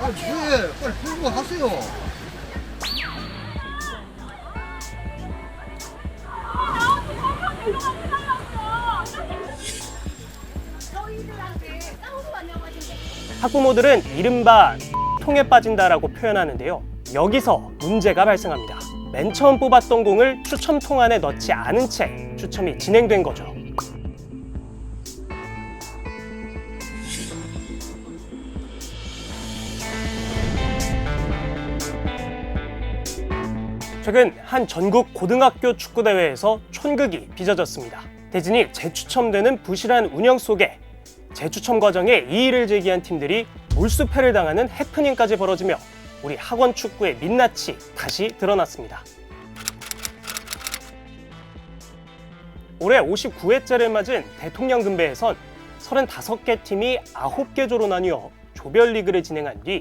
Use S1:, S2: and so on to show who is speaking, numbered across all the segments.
S1: 왜? 빨리 통보하세요.
S2: 학부모들은 이른바 통에 빠진다라고 표현하는데요. 여기서 문제가 발생합니다. 맨 처음 뽑았던 공을 추첨통 안에 넣지 않은 채 추첨이 진행된 거죠. 최근 한 전국 고등학교 축구대회에서 촌극이 빚어졌습니다. 대진이 재추첨되는 부실한 운영 속에 재추첨 과정에 이의를 제기한 팀들이 몰수패를 당하는 해프닝까지 벌어지며 우리 학원 축구의 민낯이 다시 드러났습니다. 올해 59회째를 맞은 대통령 금배에선 35개 팀이 9개 조로 나뉘어 조별리그를 진행한 뒤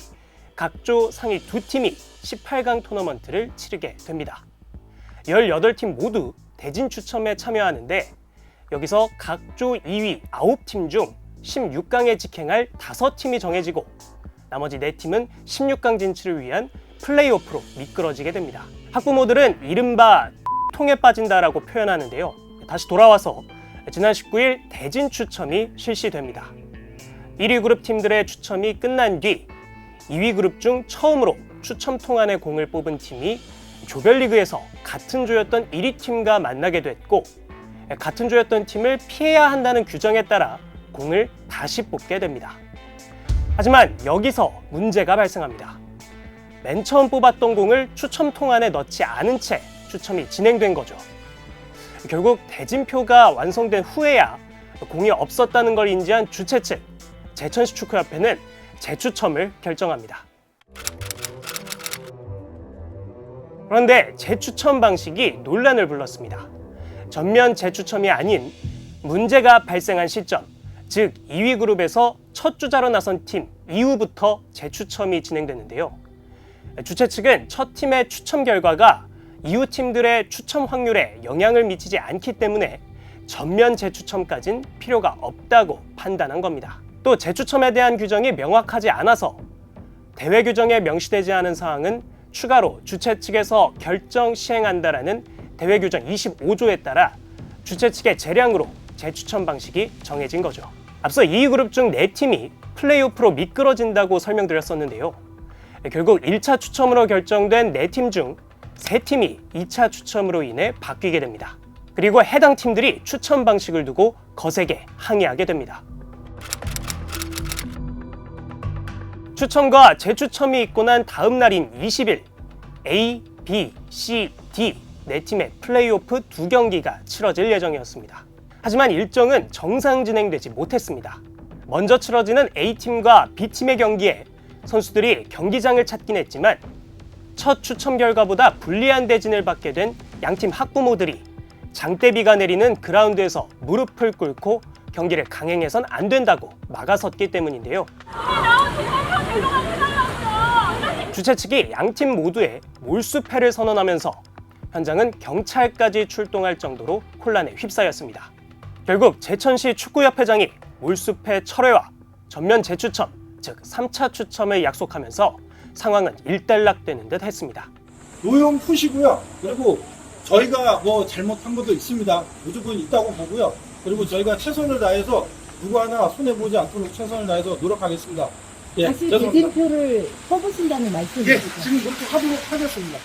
S2: 각조 상위 2팀이 18강 토너먼트를 치르게 됩니다. 18팀 모두 대진 추첨에 참여하는데 여기서 각조 2위 9팀 중 16강에 직행할 5팀이 정해지고 나머지 4팀은 16강 진출을 위한 플레이오프로 미끄러지게 됩니다. 학부모들은 이른바 통에 빠진다라고 표현하는데요. 다시 돌아와서 지난 19일 대진 추첨이 실시됩니다. 1위 그룹 팀들의 추첨이 끝난 뒤 2위 그룹 중 처음으로 추첨통 안에 공을 뽑은 팀이 조별리그에서 같은 조였던 1위 팀과 만나게 됐고 같은 조였던 팀을 피해야 한다는 규정에 따라 공을 다시 뽑게 됩니다. 하지만 여기서 문제가 발생합니다. 맨 처음 뽑았던 공을 추첨통 안에 넣지 않은 채 추첨이 진행된 거죠. 결국 대진표가 완성된 후에야 공이 없었다는 걸 인지한 주최 측 제천시 축구협회는 재추첨을 결정합니다. 그런데 재추첨 방식이 논란을 불렀습니다. 전면 재추첨이 아닌 문제가 발생한 시점, 즉 2위 그룹에서 첫 주자로 나선 팀 이후부터 재추첨이 진행되는데요. 주최 측은 첫 팀의 추첨 결과가 이후 팀들의 추첨 확률에 영향을 미치지 않기 때문에 전면 재추첨까진 필요가 없다고 판단한 겁니다. 또 재추첨에 대한 규정이 명확하지 않아서 대회 규정에 명시되지 않은 사항은 추가로 주최 측에서 결정 시행한다라는 대회 규정 25조에 따라 주최 측의 재량으로 재추첨 방식이 정해진 거죠. 앞서 2위 그룹 중 4팀이 플레이오프로 미끄러진다고 설명드렸었는데요. 결국 1차 추첨으로 결정된 4팀 중 3팀이 2차 추첨으로 인해 바뀌게 됩니다. 그리고 해당 팀들이 추첨 방식을 두고 거세게 항의하게 됩니다. 추첨과 재추첨이 있고 난 다음 날인 20일 A, B, C, D 4팀의 플레이오프 2경기가 치러질 예정이었습니다. 하지만 일정은 정상 진행되지 못했습니다. 먼저 치러지는 A팀과 B팀의 경기에 선수들이 경기장을 찾긴 했지만 첫 추첨 결과보다 불리한 대진을 받게 된 양팀 학부모들이 장대비가 내리는 그라운드에서 무릎을 꿇고 경기를 강행해선 안 된다고 막아섰기 때문인데요. 주최 측이 양팀 모두에 몰수패를 선언하면서 현장은 경찰까지 출동할 정도로 혼란에 휩싸였습니다. 결국 제천시 축구협회장이 몰수패 철회와 전면 재추첨, 즉 3차 추첨을 약속하면서 상황은 일단락되는 듯 했습니다.
S3: 노용 푸시고요. 그리고 저희가 뭐 잘못한 것도 있습니다. 무조건 있다고 보고요. 그리고 저희가 최선을 다해서 누구 하나 손해보지 않도록 최선을 다해서 노력하겠습니다. 예,
S4: 다시
S3: 죄송합니다.
S4: 대진표를 뽑으신다는 말씀이시죠?
S3: 예, 지금 그렇게 하도록 하겠습니다.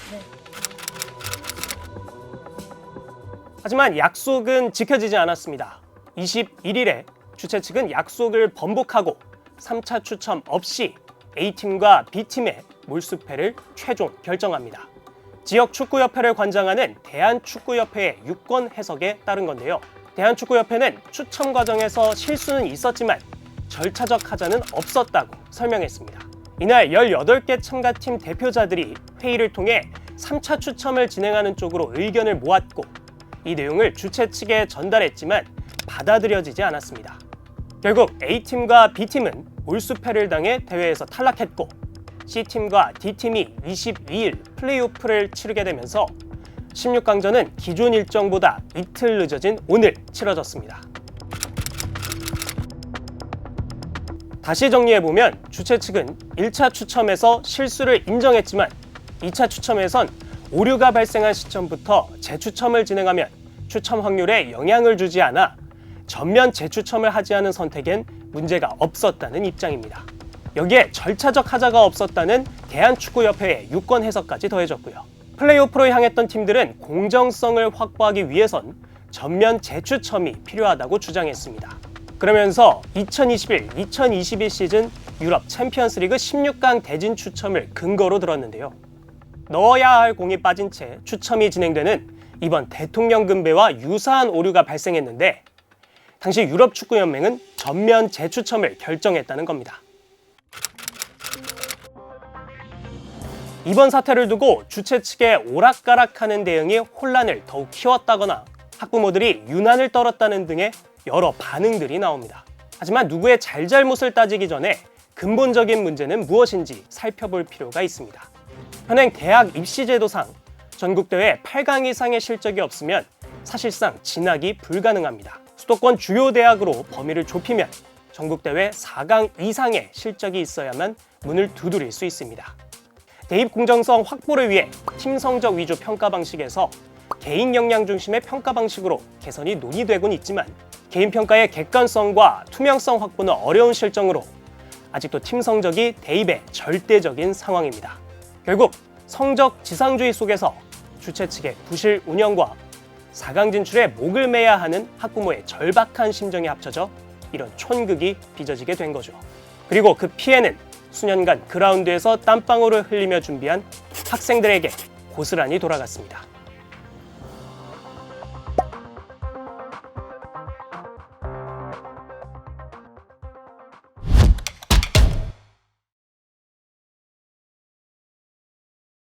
S2: 하지만 약속은 지켜지지 않았습니다. 21일에 주최 측은 약속을 번복하고 3차 추첨 없이 A팀과 B팀의 몰수패를 최종 결정합니다. 지역 축구협회를 관장하는 대한축구협회의 유권 해석에 따른 건데요. 대한축구협회는 추첨 과정에서 실수는 있었지만 절차적 하자는 없었다고 설명했습니다. 이날 18개 참가팀 대표자들이 회의를 통해 3차 추첨을 진행하는 쪽으로 의견을 모았고 이 내용을 주최 측에 전달했지만 받아들여지지 않았습니다. 결국 A팀과 B팀은 몰수패를 당해 대회에서 탈락했고 C팀과 D팀이 22일 플레이오프를 치르게 되면서 16강전은 기존 일정보다 이틀 늦어진 오늘 치러졌습니다. 다시 정리해보면 주최 측은 1차 추첨에서 실수를 인정했지만 2차 추첨에선 오류가 발생한 시점부터 재추첨을 진행하면 추첨 확률에 영향을 주지 않아 전면 재추첨을 하지 않은 선택엔 문제가 없었다는 입장입니다. 여기에 절차적 하자가 없었다는 대한축구협회의 유권 해석까지 더해졌고요. 플레이오프로 향했던 팀들은 공정성을 확보하기 위해선 전면 재추첨이 필요하다고 주장했습니다. 그러면서 2021-2022 시즌 유럽 챔피언스리그 16강 대진 추첨을 근거로 들었는데요. 넣어야 할 공이 빠진 채 추첨이 진행되는 이번 대통령 금배와 유사한 오류가 발생했는데 당시 유럽축구연맹은 전면 재추첨을 결정했다는 겁니다. 이번 사태를 두고 주최 측의 오락가락하는 대응이 혼란을 더욱 키웠다거나 학부모들이 유난을 떨었다는 등의 여러 반응들이 나옵니다. 하지만 누구의 잘잘못을 따지기 전에 근본적인 문제는 무엇인지 살펴볼 필요가 있습니다. 현행 대학 입시제도상 전국대회 8강 이상의 실적이 없으면 사실상 진학이 불가능합니다. 수도권 주요 대학으로 범위를 좁히면 전국대회 4강 이상의 실적이 있어야만 문을 두드릴 수 있습니다. 대입 공정성 확보를 위해 팀 성적 위주 평가 방식에서 개인 역량 중심의 평가 방식으로 개선이 논의되곤 있지만 개인 평가의 객관성과 투명성 확보는 어려운 실정으로 아직도 팀 성적이 대입의 절대적인 상황입니다. 결국 성적 지상주의 속에서 주최 측의 부실 운영과 4강 진출에 목을 매야 하는 학부모의 절박한 심정이 합쳐져 이런 촌극이 빚어지게 된 거죠. 그리고 그 피해는 수년간 그라운드에서 땀방울을 흘리며 준비한 학생들에게 고스란히 돌아갔습니다.